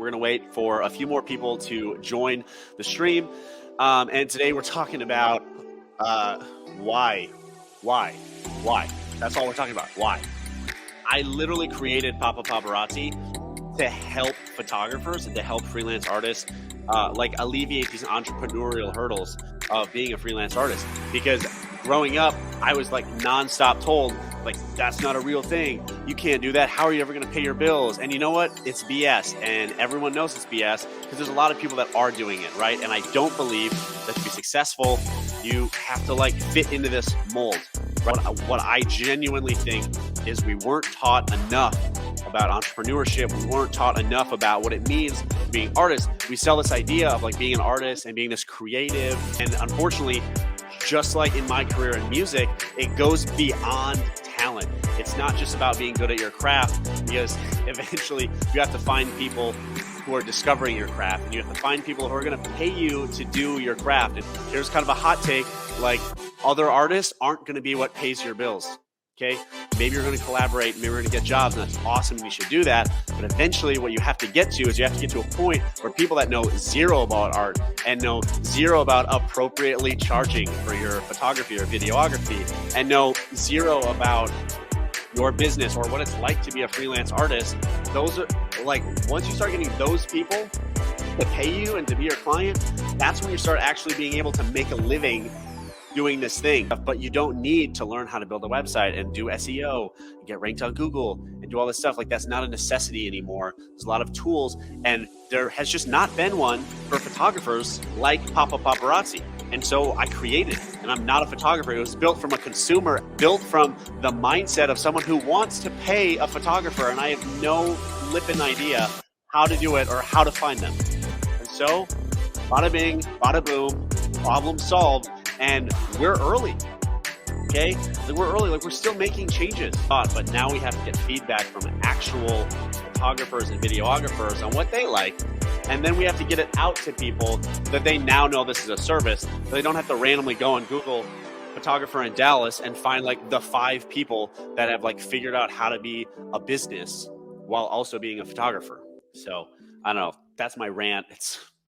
We're going to wait for a few more people to join the stream. And today we're talking about why. That's all we're talking about. Why. I literally created Papa Paparazzi to help photographers and to help freelance artists alleviate these entrepreneurial hurdles of being a freelance artist. Because growing up, I was nonstop told, that's not a real thing. You can't do that. How are you ever going to pay your bills? And you know what? It's BS. And everyone knows it's BS because there's a lot of people that are doing it, right? And I don't believe that to be successful, you have to fit into this mold. Right? What I genuinely think is we weren't taught enough about entrepreneurship. We weren't taught enough about what it means to be an artist. We sell this idea of being an artist and being this creative. And unfortunately, just like in my career in music, it goes beyond talent. It's not just about being good at your craft, because eventually you have to find people who are discovering your craft, and you have to find people who are going to pay you to do your craft. And here's kind of a hot take, other artists aren't going to be what pays your bills. Okay, maybe you're going to collaborate, maybe you're going to get jobs, and that's awesome, and you should do that. But eventually what you have to get to is you have to get to a point where people that know zero about art and know zero about appropriately charging for your photography or videography and know zero about your business or what it's like to be a freelance artist, those are once you start getting those people to pay you and to be your client, that's when you start actually being able to make a living doing this thing. But you don't need to learn how to build a website and do SEO and get ranked on Google and do all this stuff. That's not a necessity anymore. There's a lot of tools, and there has just not been one for photographers like Papa Paparazzi. And so I created it, and I'm not a photographer. It was built from a consumer, built from the mindset of someone who wants to pay a photographer, and I have no flipping idea how to do it or how to find them. And so bada bing, bada boom, problem solved. And we're early, okay? We're early, we're still making changes. But now we have to get feedback from actual photographers and videographers on what they like. And then we have to get it out to people that they now know this is a service. So they don't have to randomly go and Google photographer in Dallas and find the 5 people that have figured out how to be a business while also being a photographer. So I don't know, that's my rant. It's